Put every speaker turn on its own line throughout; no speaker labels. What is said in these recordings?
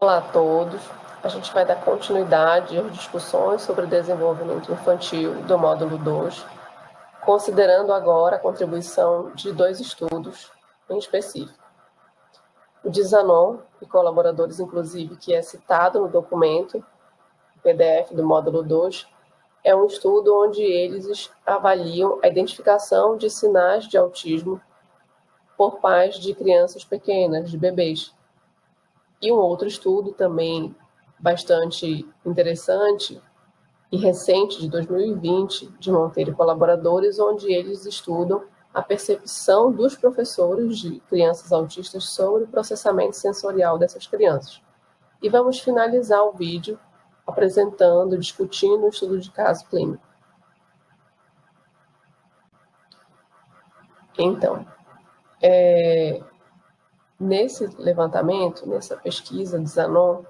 Olá a todos. A gente vai dar continuidade às discussões sobre desenvolvimento infantil do módulo 2, considerando agora a contribuição de 2 estudos em específico. O de Zanon e colaboradores, inclusive, que é citado no documento, o PDF do módulo 2, é um estudo onde eles avaliam a identificação de sinais de autismo por pais de crianças pequenas, de bebês. E um outro estudo também bastante interessante e recente, de 2020, de Monteiro e colaboradores, onde eles estudam a percepção dos professores de crianças autistas sobre o processamento sensorial dessas crianças. E vamos finalizar o vídeo apresentando, discutindo o estudo de caso clínico. Então, nesse levantamento, nessa pesquisa de Zanon,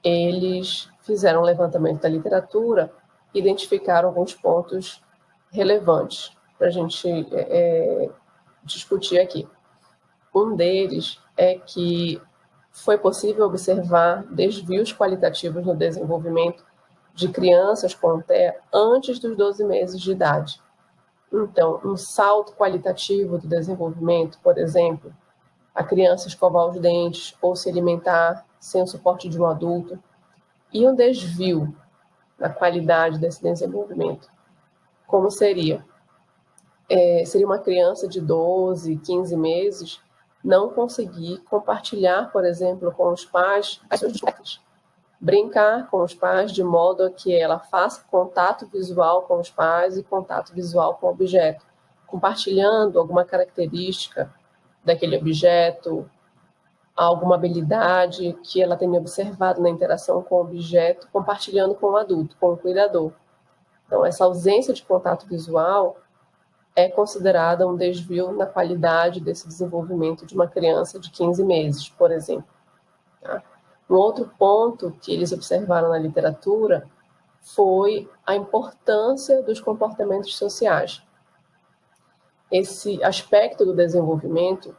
eles fizeram um levantamento da literatura e identificaram alguns pontos relevantes para a gente discutir aqui. Um deles é que foi possível observar desvios qualitativos no desenvolvimento de crianças com TEA antes dos 12 meses de idade. Então, um salto qualitativo do desenvolvimento, por exemplo, a criança escovar os dentes ou se alimentar sem o suporte de um adulto, e um desvio na qualidade desse desenvolvimento. Como seria? Seria uma criança de 12, 15 meses não conseguir compartilhar, por exemplo, com os pais as suas descobertas. Brincar com os pais de modo a que ela faça contato visual com os pais e contato visual com o objeto, compartilhando alguma característica daquele objeto, alguma habilidade que ela tenha observado na interação com o objeto, compartilhando com o adulto, com o cuidador. Então, essa ausência de contato visual é considerada um desvio na qualidade desse desenvolvimento de uma criança de 15 meses, por exemplo. Tá? Um outro ponto que eles observaram na literatura foi a importância dos comportamentos sociais. Esse aspecto do desenvolvimento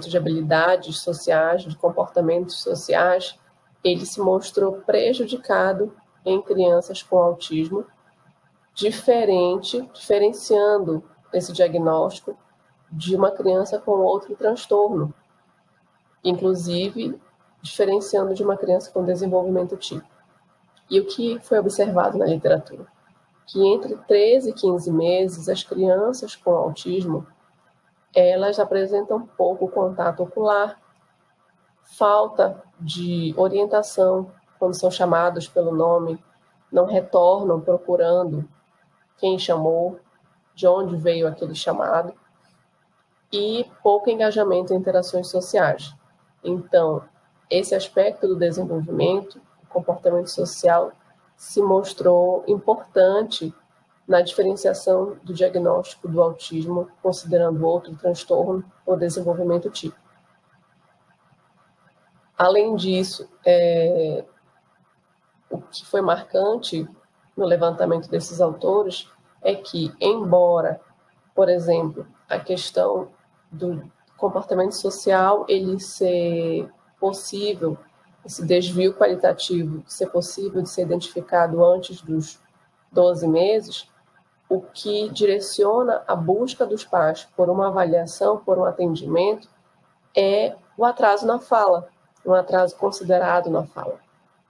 de habilidades sociais, de comportamentos sociais, ele se mostrou prejudicado em crianças com autismo, diferenciando esse diagnóstico de uma criança com outro transtorno, inclusive diferenciando de uma criança com desenvolvimento típico. E o que foi observado na literatura? Que entre 13 e 15 meses, as crianças com autismo elas apresentam pouco contato ocular, falta de orientação quando são chamados pelo nome, não retornam procurando quem chamou, de onde veio aquele chamado, e pouco engajamento em interações sociais. Então, esse aspecto do desenvolvimento, o comportamento social, se mostrou importante na diferenciação do diagnóstico do autismo, considerando outro transtorno ou desenvolvimento típico. Além disso, o que foi marcante no levantamento desses autores é que, embora, por exemplo, a questão do comportamento social ele ser possível, esse desvio qualitativo ser possível de ser identificado antes dos 12 meses, o que direciona a busca dos pais por uma avaliação, por um atendimento, é o atraso na fala, um atraso considerado na fala,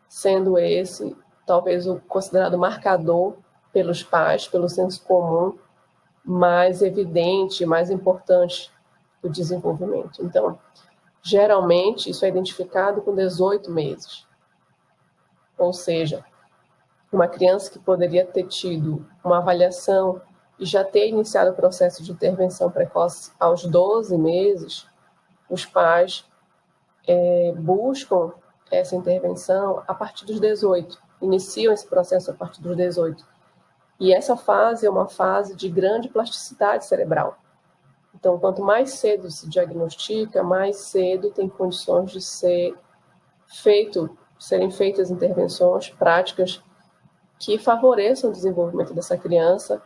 sendo esse talvez o considerado marcador pelos pais, pelo senso comum, mais evidente, mais importante do desenvolvimento. Então, geralmente, isso é identificado com 18 meses. Ou seja, uma criança que poderia ter tido uma avaliação e já ter iniciado o processo de intervenção precoce aos 12 meses, os pais buscam essa intervenção a partir dos 18, iniciam esse processo a partir dos 18. E essa fase é uma fase de grande plasticidade cerebral. Então, quanto mais cedo se diagnostica, mais cedo tem condições de serem feitas intervenções práticas que favoreçam o desenvolvimento dessa criança,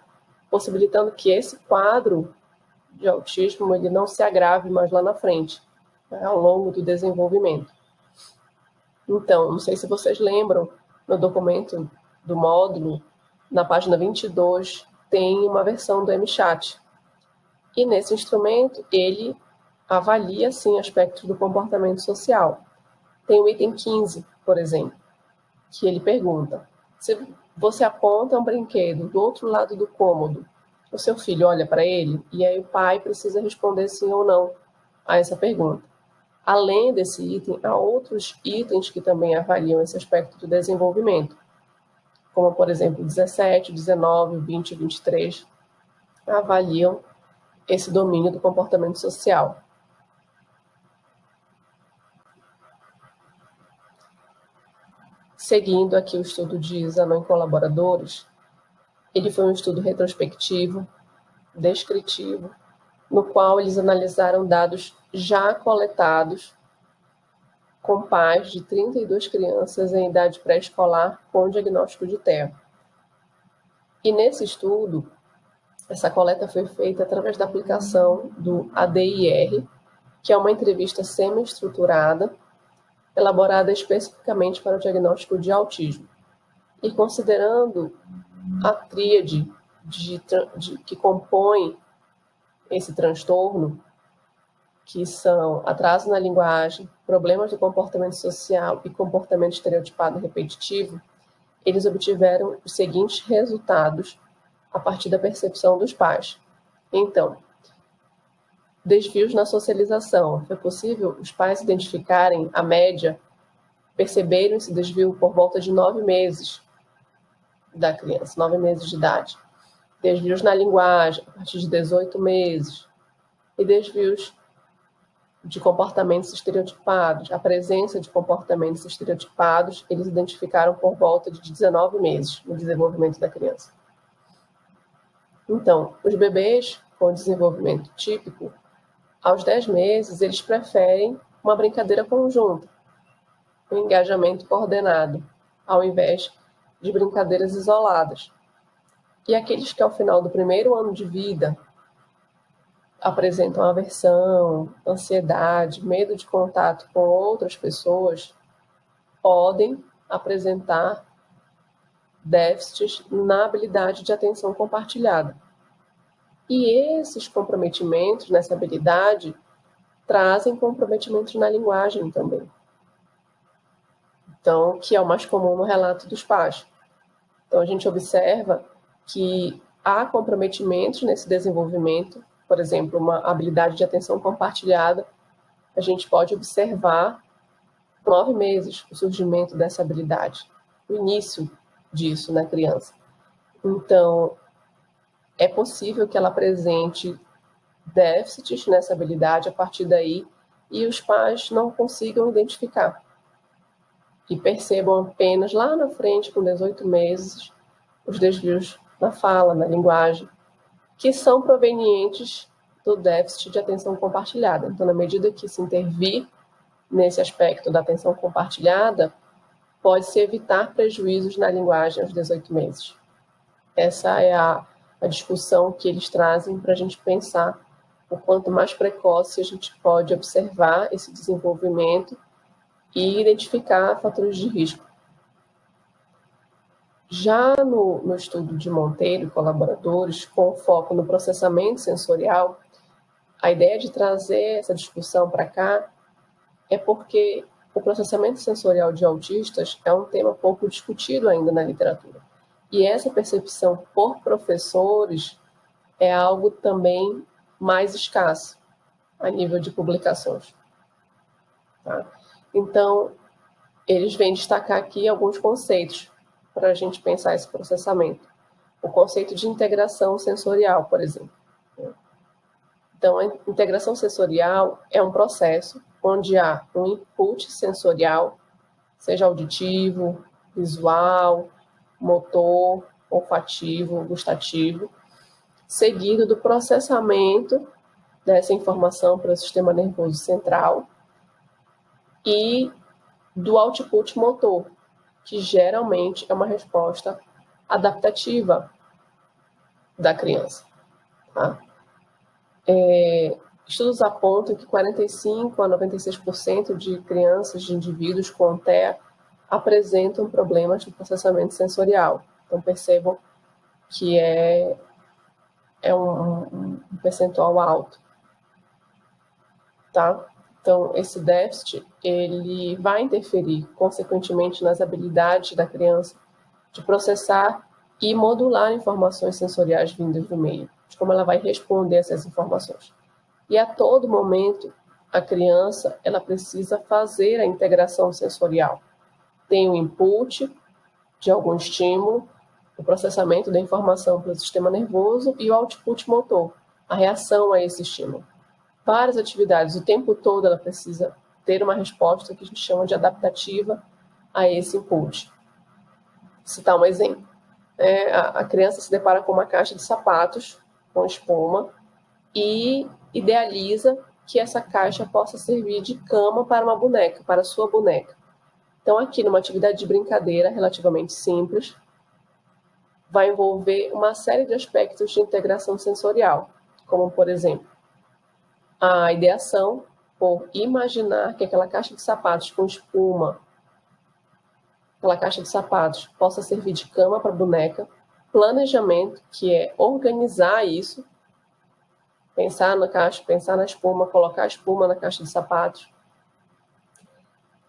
possibilitando que esse quadro de autismo ele não se agrave mais lá na frente, né, ao longo do desenvolvimento. Então, não sei se vocês lembram, no documento do módulo, na página 22, tem uma versão do MChat. E nesse instrumento, ele avalia, sim, aspectos do comportamento social. Tem o item 15, por exemplo, que ele pergunta: se você aponta um brinquedo do outro lado do cômodo, o seu filho olha para ele, e aí o pai precisa responder sim ou não a essa pergunta. Além desse item, há outros itens que também avaliam esse aspecto do desenvolvimento, como, por exemplo, 17, 19, 20 e 23, avaliam esse domínio do comportamento social. Seguindo aqui o estudo de Zanon e colaboradores, ele foi um estudo retrospectivo, descritivo, no qual eles analisaram dados já coletados com pais de 32 crianças em idade pré-escolar com diagnóstico de TEA. E nesse estudo, essa coleta foi feita através da aplicação do ADIR, que é uma entrevista semi-estruturada, elaborada especificamente para o diagnóstico de autismo. E considerando a tríade que compõe esse transtorno, que são atraso na linguagem, problemas do comportamento social e comportamento estereotipado repetitivo, eles obtiveram os seguintes resultados a partir da percepção dos pais. Então, desvios na socialização. Foi possível os pais identificarem a média, perceberem esse desvio por volta de 9 meses da criança, 9 meses de idade. Desvios na linguagem, a partir de 18 meses. E desvios de comportamentos estereotipados, a presença de comportamentos estereotipados, eles identificaram por volta de 19 meses no desenvolvimento da criança. Então, os bebês com desenvolvimento típico, aos 10 meses, eles preferem uma brincadeira conjunta, um engajamento coordenado, ao invés de brincadeiras isoladas. E aqueles que, ao final do primeiro ano de vida, apresentam aversão, ansiedade, medo de contato com outras pessoas, podem apresentar déficits na habilidade de atenção compartilhada. E esses comprometimentos nessa habilidade trazem comprometimentos na linguagem também. Então, que é o mais comum no relato dos pais. Então, a gente observa que há comprometimentos nesse desenvolvimento. Por exemplo, uma habilidade de atenção compartilhada, a gente pode observar 9 meses o surgimento dessa habilidade, o início disso na criança. Então, é possível que ela apresente déficits nessa habilidade a partir daí e os pais não consigam identificar. E percebam apenas lá na frente, com 18 meses, os desvios na fala, na linguagem, que são provenientes do déficit de atenção compartilhada. Então, na medida que se intervir nesse aspecto da atenção compartilhada, pode-se evitar prejuízos na linguagem aos 18 meses. Essa é a discussão que eles trazem para a gente pensar o quanto mais precoce a gente pode observar esse desenvolvimento e identificar fatores de risco. Já no estudo de Monteiro e colaboradores, com foco no processamento sensorial, a ideia de trazer essa discussão para cá é porque o processamento sensorial de autistas é um tema pouco discutido ainda na literatura. E essa percepção por professores é algo também mais escasso a nível de publicações. Tá? Então, eles vêm destacar aqui alguns conceitos para a gente pensar esse processamento. O conceito de integração sensorial, por exemplo. Então, a integração sensorial é um processo onde há um input sensorial, seja auditivo, visual, motor, olfativo, gustativo, seguido do processamento dessa informação pelo sistema nervoso central e do output motor, que geralmente é uma resposta adaptativa da criança. Tá? Estudos apontam que 45% a 96% de crianças, de indivíduos com TEA, apresentam problemas de processamento sensorial. Então, percebam que é um percentual alto, tá? Então, esse déficit, ele vai interferir, consequentemente, nas habilidades da criança de processar e modular informações sensoriais vindas do meio, de como ela vai responder a essas informações. E a todo momento, a criança, ela precisa fazer a integração sensorial. Tem o input de algum estímulo, o processamento da informação pelo sistema nervoso e o output motor, a reação a esse estímulo. Várias atividades, o tempo todo ela precisa ter uma resposta que a gente chama de adaptativa a esse input. Vou citar um exemplo. A criança se depara com uma caixa de sapatos com espuma e idealiza que essa caixa possa servir de cama para uma boneca, para a sua boneca. Então, aqui, numa atividade de brincadeira relativamente simples, vai envolver uma série de aspectos de integração sensorial, como, por exemplo, a ideação por imaginar que aquela caixa de sapatos com espuma, aquela caixa de sapatos, possa servir de cama para a boneca, planejamento, que é organizar isso, pensar na caixa, pensar na espuma, colocar a espuma na caixa de sapatos,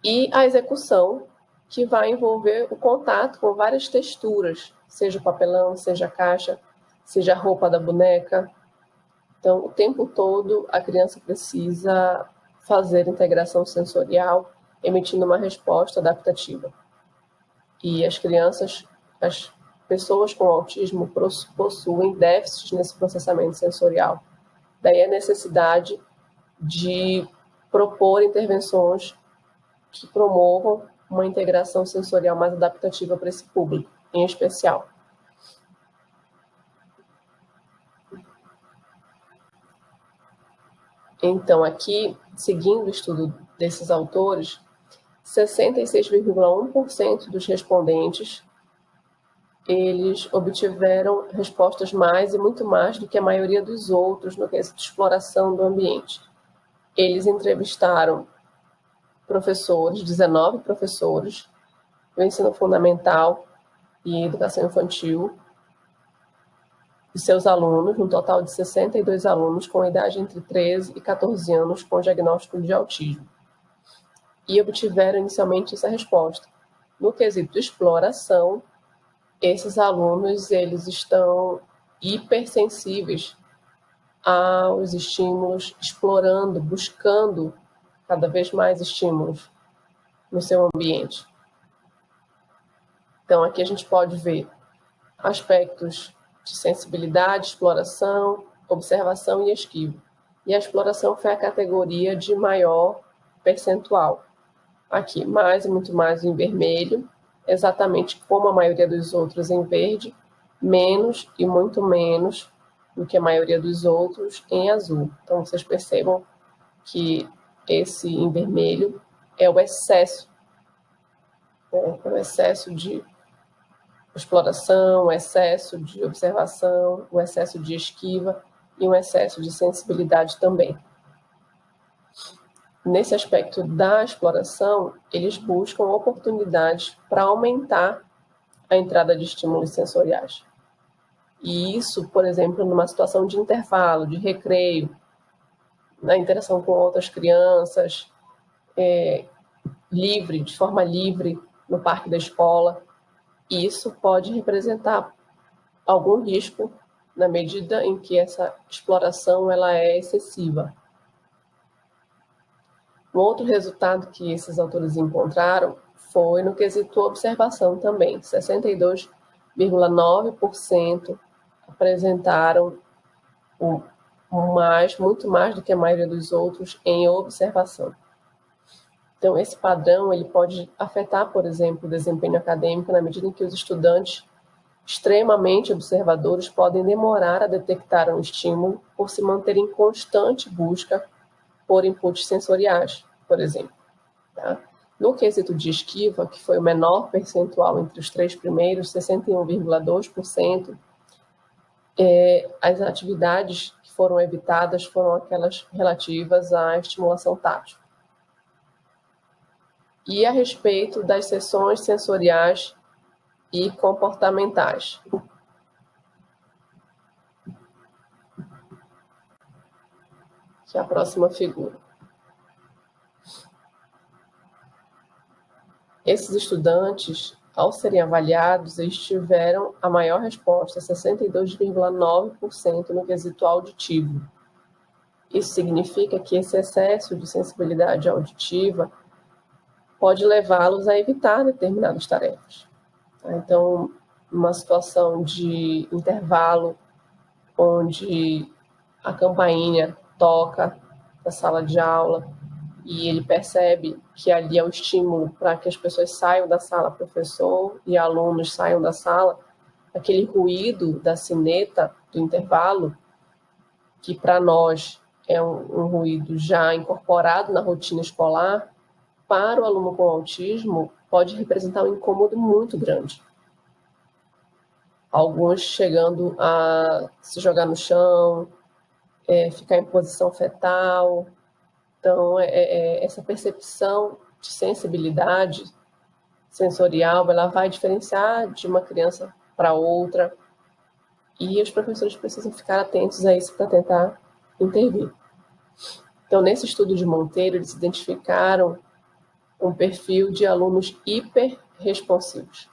e a execução, que vai envolver o contato com várias texturas, seja o papelão, seja a caixa, seja a roupa da boneca. Então, o tempo todo, a criança precisa fazer integração sensorial, emitindo uma resposta adaptativa. E as crianças, as pessoas com autismo possuem déficits nesse processamento sensorial. Daí a necessidade de propor intervenções que promovam uma integração sensorial mais adaptativa para esse público, em especial. Então, aqui, seguindo o estudo desses autores, 66,1% dos respondentes, eles obtiveram respostas mais e muito mais do que a maioria dos outros no quesito de exploração do ambiente. Eles entrevistaram professores, 19 professores do ensino fundamental e educação infantil, e seus alunos, um total de 62 alunos com idade entre 13 e 14 anos com diagnóstico de autismo. E obtiveram inicialmente essa resposta. No quesito de exploração, esses alunos, eles estão hipersensíveis aos estímulos, explorando, buscando cada vez mais estímulos no seu ambiente. Então, aqui a gente pode ver aspectos de sensibilidade, exploração, observação e esquiva. E a exploração foi a categoria de maior percentual. Aqui, mais e muito mais em vermelho, exatamente como a maioria dos outros em verde, menos e muito menos do que a maioria dos outros em azul. Então, vocês percebam que esse em vermelho é o excesso, é o excesso de exploração, o excesso de observação, o excesso de esquiva e um excesso de sensibilidade também. Nesse aspecto da exploração, eles buscam oportunidades para aumentar a entrada de estímulos sensoriais. E isso, por exemplo, numa situação de intervalo, de recreio, na interação com outras crianças, de forma livre, no parque da escola. Isso pode representar algum risco na medida em que essa exploração ela é excessiva. Um outro resultado que esses autores encontraram foi no quesito observação também. 62,9% apresentaram muito mais do que a maioria dos outros em observação. Então, esse padrão ele pode afetar, por exemplo, o desempenho acadêmico na medida em que os estudantes extremamente observadores podem demorar a detectar um estímulo por se manterem em constante busca por inputs sensoriais, por exemplo. Tá? No quesito de esquiva, que foi o menor percentual entre os três primeiros, 61,2%, as atividades que foram evitadas foram aquelas relativas à estimulação tátil. E a respeito das sessões sensoriais e comportamentais. Que é a próxima figura. Esses estudantes, ao serem avaliados, eles tiveram a maior resposta, 62,9% no quesito auditivo. Isso significa que esse excesso de sensibilidade auditiva pode levá-los a evitar determinadas tarefas. Então, uma situação de intervalo, onde a campainha toca na sala de aula e ele percebe que ali é o estímulo para que as pessoas saiam da sala, professor e alunos saiam da sala, aquele ruído da sineta do intervalo, que para nós é um ruído já incorporado na rotina escolar, para o aluno com autismo pode representar um incômodo muito grande. Alguns chegando a se jogar no chão, ficar em posição fetal. Então, essa percepção de sensibilidade sensorial, ela vai diferenciar de uma criança para outra, e os professores precisam ficar atentos a isso para tentar intervir. Então, nesse estudo de Monteiro, eles identificaram um perfil de alunos hiperresponsivos.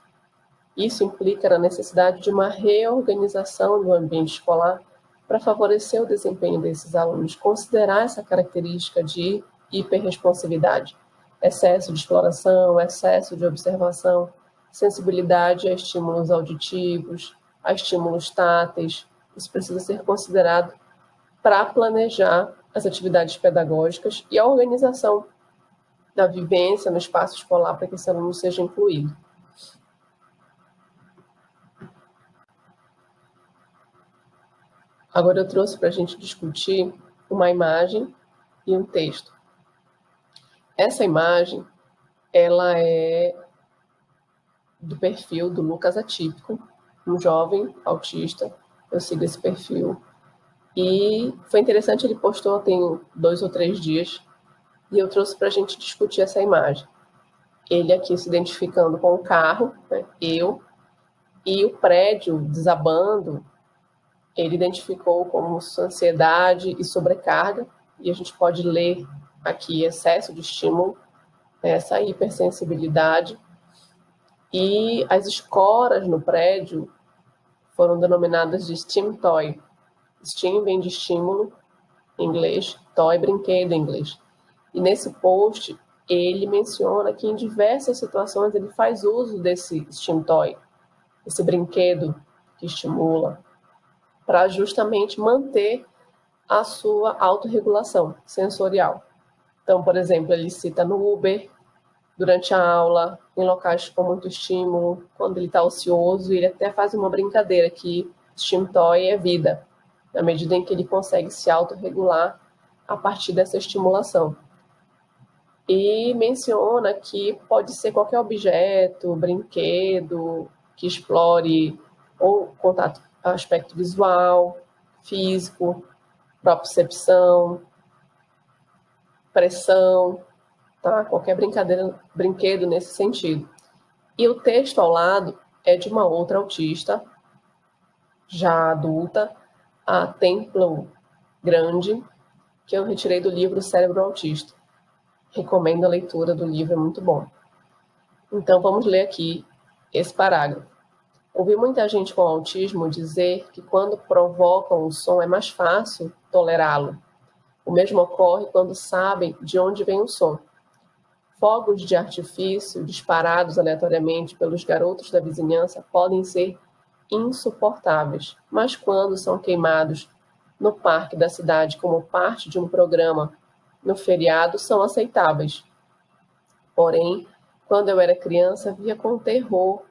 Isso implica na necessidade de uma reorganização do ambiente escolar para favorecer o desempenho desses alunos, considerar essa característica de hiperresponsividade, excesso de exploração, excesso de observação, sensibilidade a estímulos auditivos, a estímulos táteis. Isso precisa ser considerado para planejar as atividades pedagógicas e a organização da vivência no espaço escolar para que esse aluno seja incluído. Agora eu trouxe para a gente discutir uma imagem e um texto. Essa imagem, ela é do perfil do Lucas Atípico, um jovem autista. Eu sigo esse perfil. E foi interessante, ele postou tem 2 ou 3 dias, e eu trouxe para a gente discutir essa imagem. Ele aqui se identificando com o carro, né, eu, e o prédio desabando, ele identificou como ansiedade e sobrecarga, e a gente pode ler aqui excesso de estímulo, essa hipersensibilidade, e as escoras no prédio foram denominadas de Steam Toy. Steam vem de estímulo, em inglês, toy, brinquedo, em inglês. E nesse post, ele menciona que em diversas situações ele faz uso desse Steam Toy, esse brinquedo que estimula, para justamente manter a sua autorregulação sensorial. Então, por exemplo, ele cita no Uber, durante a aula, em locais com muito estímulo, quando ele está ocioso, ele até faz uma brincadeira que Steam Toy é vida, na medida em que ele consegue se autorregular a partir dessa estimulação. E menciona que pode ser qualquer objeto, brinquedo, que explore ou contato, aspecto visual, físico, propriocepção, pressão, tá? Qualquer brinquedo nesse sentido. E o texto ao lado é de uma outra autista, já adulta, a Templo Grande, que eu retirei do livro Cérebro Autista. Recomendo a leitura do livro, é muito bom. Então, vamos ler aqui esse parágrafo. Ouvi muita gente com autismo dizer que quando provocam o som é mais fácil tolerá-lo. O mesmo ocorre quando sabem de onde vem o som. Fogos de artifício disparados aleatoriamente pelos garotos da vizinhança podem ser insuportáveis, mas quando são queimados no parque da cidade como parte de um programa no feriado, são aceitáveis. Porém, quando eu era criança, via com terror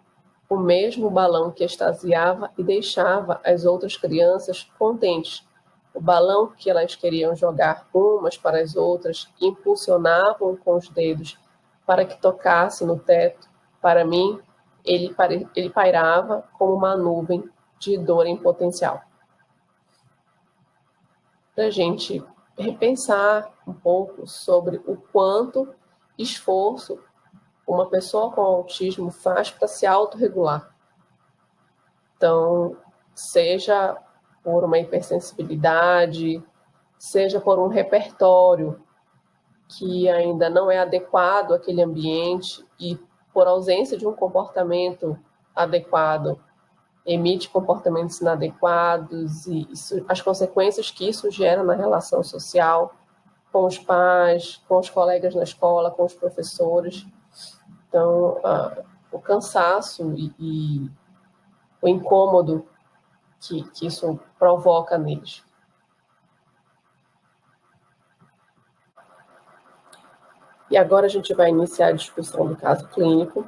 o mesmo balão que extasiava e deixava as outras crianças contentes. O balão que elas queriam jogar umas para as outras e impulsionavam com os dedos para que tocasse no teto. Para mim, ele pairava como uma nuvem de dor em potencial. para a gente repensar um pouco sobre o quanto esforço uma pessoa com autismo faz para se autorregular. Então, seja por uma hipersensibilidade, seja por um repertório que ainda não é adequado àquele ambiente e por ausência de um comportamento adequado, emite comportamentos inadequados e as consequências que isso gera na relação social com os pais, com os colegas na escola, com os professores. Então, o cansaço e o incômodo que isso provoca neles. E agora a gente vai iniciar a discussão do caso clínico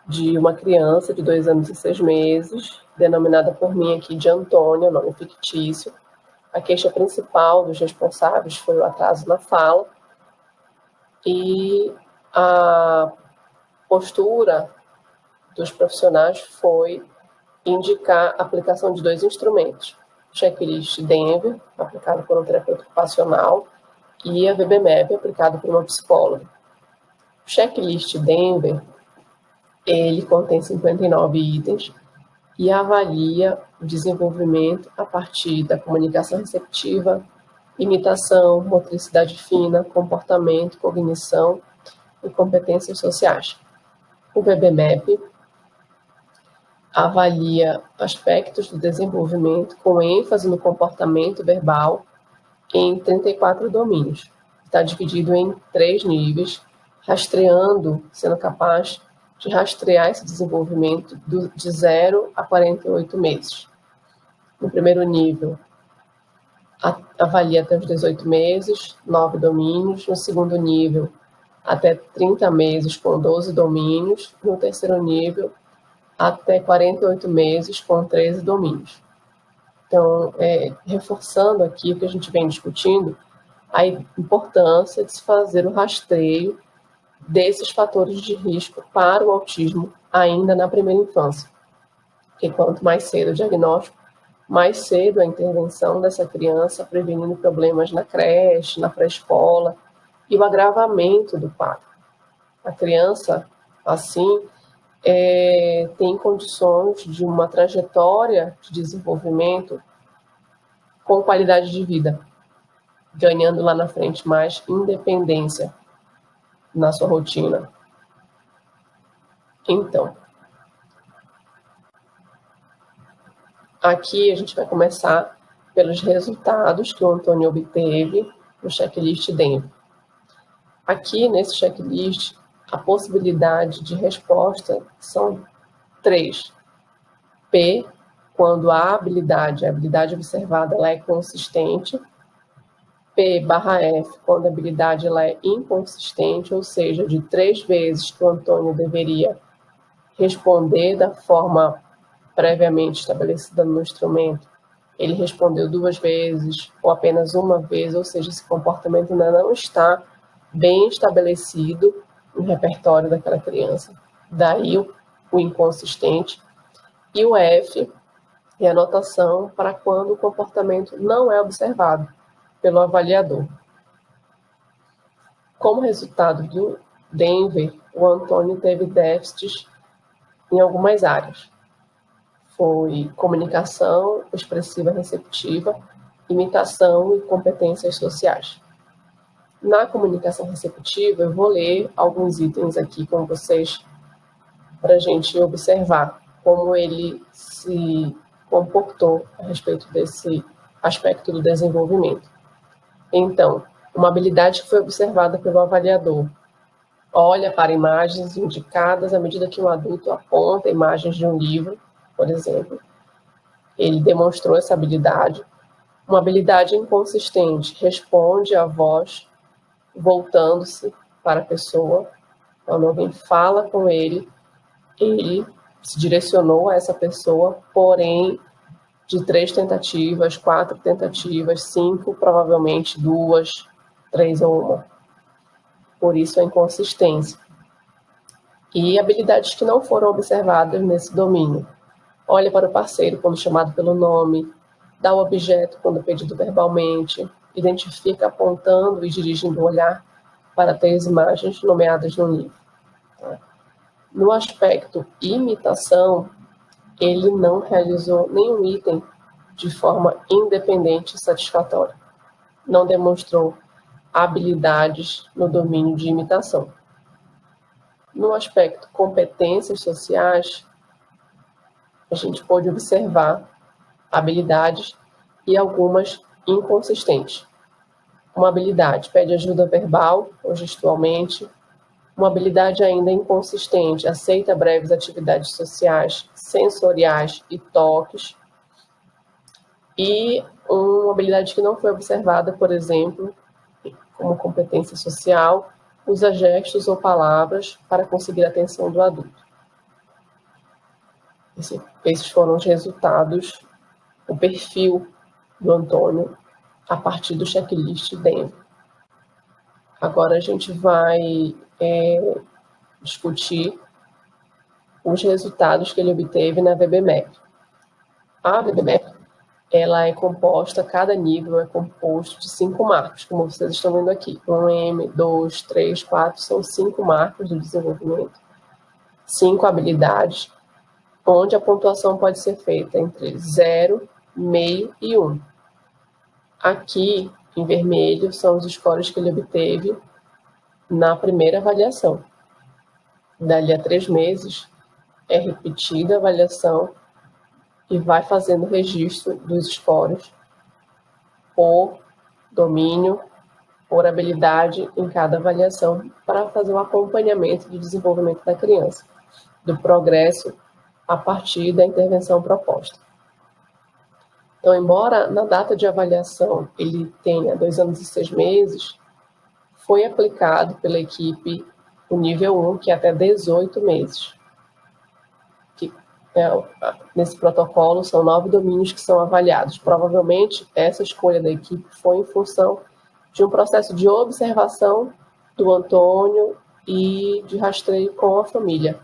de uma criança de 2 anos e 6 meses, denominada por mim aqui de Antônia, nome fictício. A queixa principal dos responsáveis foi o atraso na fala e a postura dos profissionais foi indicar a aplicação de 2 instrumentos, o checklist Denver, aplicado por um terapeuta ocupacional, e a VB-MAP, aplicado por uma psicóloga. O checklist Denver, ele contém 59 itens e avalia o desenvolvimento a partir da comunicação receptiva, imitação, motricidade fina, comportamento, cognição e competências sociais. O VB-MAP avalia aspectos do desenvolvimento com ênfase no comportamento verbal em 34 domínios. Está dividido em 3 níveis, rastreando, sendo capaz de rastrear esse desenvolvimento de 0 a 48 meses. No primeiro nível, avalia até os 18 meses, 9 domínios. No segundo nível, até 30 meses, com 12 domínios. No terceiro nível, até 48 meses, com 13 domínios. Então, reforçando aqui o que a gente vem discutindo, a importância de se fazer o rastreio desses fatores de risco para o autismo ainda na primeira infância. Porque quanto mais cedo o diagnóstico, mais cedo a intervenção dessa criança, prevenindo problemas na creche, na pré-escola e o agravamento do quadro. A criança, assim, tem condições de uma trajetória de desenvolvimento com qualidade de vida, ganhando lá na frente mais independência na sua rotina. Então, aqui a gente vai começar pelos resultados que o Antônio obteve no checklist Denver. Aqui, nesse checklist, a possibilidade de resposta são 3. P, quando a habilidade observada ela é consistente. P/F, quando a habilidade ela é inconsistente, ou seja, de 3 vezes que o Antônio deveria responder da forma previamente estabelecida no instrumento, ele respondeu 2 vezes ou apenas 1 vez, ou seja, esse comportamento ainda não está bem estabelecido no repertório daquela criança. Daí o inconsistente. E o F é a notação para quando o comportamento não é observado pelo avaliador. Como resultado do Denver, o Antônio teve déficits em algumas áreas. Foi comunicação expressiva receptiva, imitação e competências sociais. Na comunicação receptiva, eu vou ler alguns itens aqui com vocês para a gente observar como ele se comportou a respeito desse aspecto do desenvolvimento. Então, uma habilidade que foi observada pelo avaliador. Olha para imagens indicadas à medida que um adulto aponta imagens de um livro, por exemplo. Ele demonstrou essa habilidade. Uma habilidade inconsistente, responde à voz voltando-se para a pessoa. Quando alguém fala com ele, ele se direcionou a essa pessoa, porém, de 3 tentativas, 4 tentativas, 5, provavelmente 2, 3 ou 1. Por isso a inconsistência. E habilidades que não foram observadas nesse domínio. Olha para o parceiro quando chamado pelo nome, dá o objeto quando pedido verbalmente, identifica apontando e dirigindo o olhar para ter as imagens nomeadas no livro. No aspecto imitação, ele não realizou nenhum item de forma independente e satisfatória. Não demonstrou habilidades no domínio de imitação. No aspecto competências sociais, a gente pode observar habilidades e algumas inconsistentes. Uma habilidade pede ajuda verbal ou gestualmente. Uma habilidade ainda inconsistente aceita breves atividades sociais, sensoriais e toques. E uma habilidade que não foi observada, por exemplo, como competência social, usa gestos ou palavras para conseguir a atenção do adulto. Esses foram os resultados, o perfil do Antônio a partir do checklist Denver. Agora a gente vai discutir os resultados que ele obteve na VB-MAP. A VB-MAP, ela é composta, cada nível é composto de 5 marcos, como vocês estão vendo aqui. 1M, 2, 3, 4, são 5 marcos do desenvolvimento. 5 habilidades, onde a pontuação pode ser feita entre 0, meio e 1. Aqui, em vermelho, são os scores que ele obteve na primeira avaliação. Dali a 3 meses, é repetida a avaliação e vai fazendo registro dos scores por domínio, por habilidade em cada avaliação, para fazer um acompanhamento do desenvolvimento da criança, do progresso a partir da intervenção proposta. Então, embora na data de avaliação ele tenha 2 anos e 6 meses, foi aplicado pela equipe o nível 1, que é até 18 meses. Nesse protocolo, são 9 domínios que são avaliados. Provavelmente, essa escolha da equipe foi em função de um processo de observação do Antônio e de rastreio com a família,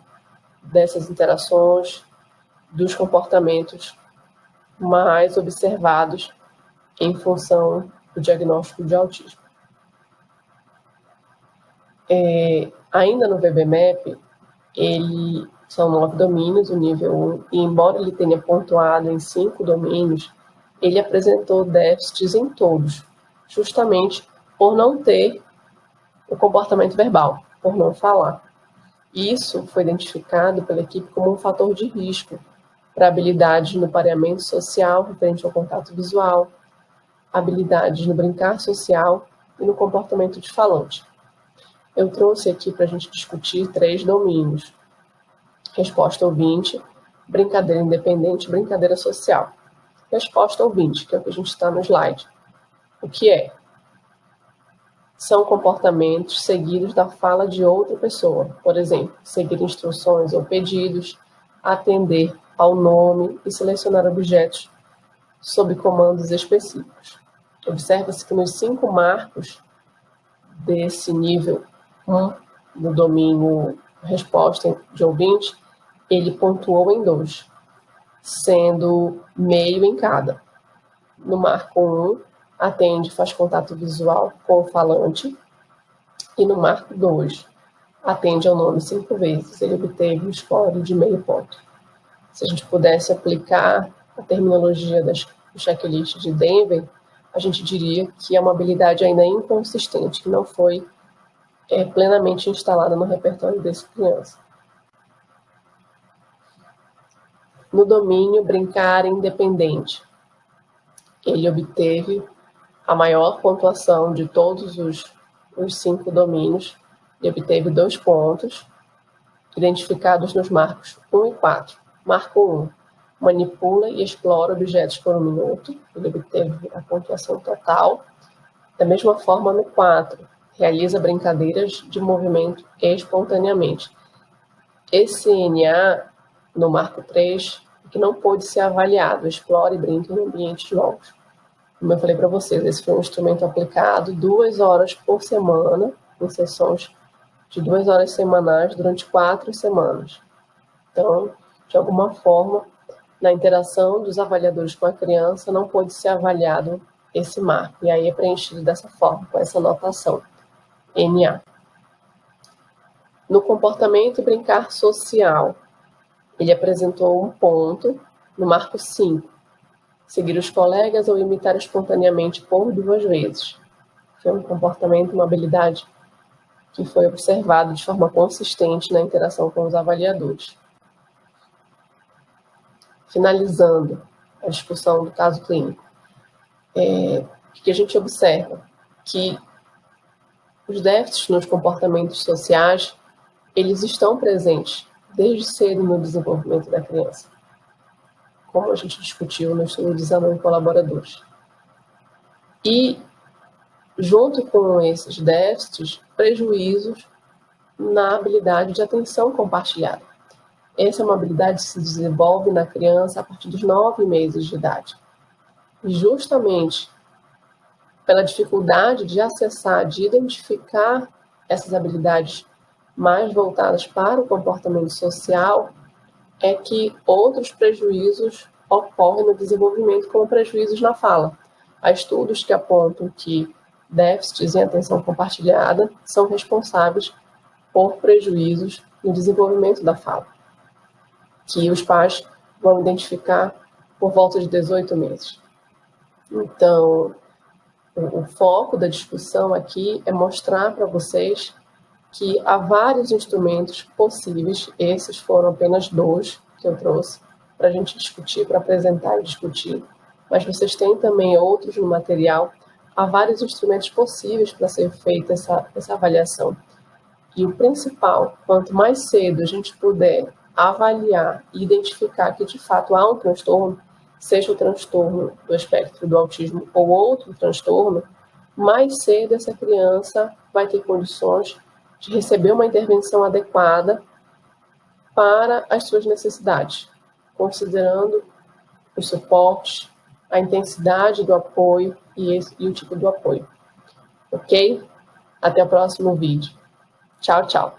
dessas interações, dos comportamentos mais observados em função do diagnóstico de autismo. Ainda no VB-MAP, são 9 domínios, o nível 1, e embora ele tenha pontuado em 5 domínios, ele apresentou déficits em todos, justamente por não ter o comportamento verbal, por não falar. Isso foi identificado pela equipe como um fator de risco para habilidades no pareamento social, referente ao contato visual, habilidades no brincar social e no comportamento de falante. Eu trouxe aqui para a gente discutir 3 domínios: resposta ouvinte, brincadeira independente, brincadeira social. Resposta ouvinte, que é o que a gente está no slide. O que é? São comportamentos seguidos da fala de outra pessoa. Por exemplo, seguir instruções ou pedidos, atender ao nome e selecionar objetos sob comandos específicos. Observa-se que nos 5 marcos desse nível 1, do domínio resposta de ouvinte, ele pontuou em 2, sendo meio em cada. No marco 1, atende, faz contato visual com o falante, e no marco 2, atende ao nome 5 vezes. Ele obteve um score de meio ponto. Se a gente pudesse aplicar a terminologia do checklist de Denver, a gente diria que é uma habilidade ainda inconsistente, que não foi plenamente instalada no repertório dessa criança. No domínio brincar independente, ele obteve a maior pontuação de todos os 5 domínios. Ele obteve 2 pontos, identificados nos marcos 1 e 4. Marco 1, manipula e explora objetos por 1 minuto. Ele obteve a pontuação total. Da mesma forma, no 4, realiza brincadeiras de movimento espontaneamente. Esse NA, no marco 3, que não pôde ser avaliado, explora e brinca em ambientes novos. Como eu falei para vocês, esse foi um instrumento aplicado 2 horas por semana, em sessões de 2 horas semanais durante 4 semanas. Então, de alguma forma, na interação dos avaliadores com a criança, não pôde ser avaliado esse marco. E aí é preenchido dessa forma, com essa anotação, NA. No comportamento brincar social, ele apresentou um ponto no marco 5. Seguir os colegas ou imitar espontaneamente por 2 vezes. Foi um comportamento, uma habilidade que foi observado de forma consistente na interação com os avaliadores. Finalizando a discussão do caso clínico, o que a gente observa? Que os déficits nos comportamentos sociais, eles estão presentes desde cedo no desenvolvimento da criança, como a gente discutiu no estudo de Zanon e colaboradores. E, junto com esses déficits, prejuízos na habilidade de atenção compartilhada. Essa é uma habilidade que se desenvolve na criança a partir dos 9 meses de idade. E justamente pela dificuldade de acessar, de identificar essas habilidades mais voltadas para o comportamento social, é que outros prejuízos ocorrem no desenvolvimento, como prejuízos na fala. Há estudos que apontam que déficits em atenção compartilhada são responsáveis por prejuízos no desenvolvimento da fala, que os pais vão identificar por volta de 18 meses. Então, o foco da discussão aqui é mostrar para vocês que há vários instrumentos possíveis, esses foram apenas 2 que eu trouxe para a gente discutir, para apresentar e discutir, mas vocês têm também outros no material, há vários instrumentos possíveis para ser feita essa avaliação. E o principal, quanto mais cedo a gente puder avaliar e identificar que de fato há um transtorno, seja o transtorno do espectro do autismo ou outro transtorno, mais cedo essa criança vai ter condições de receber uma intervenção adequada para as suas necessidades, considerando os suportes, a intensidade do apoio e o tipo do apoio. Ok? Até o próximo vídeo. Tchau, tchau.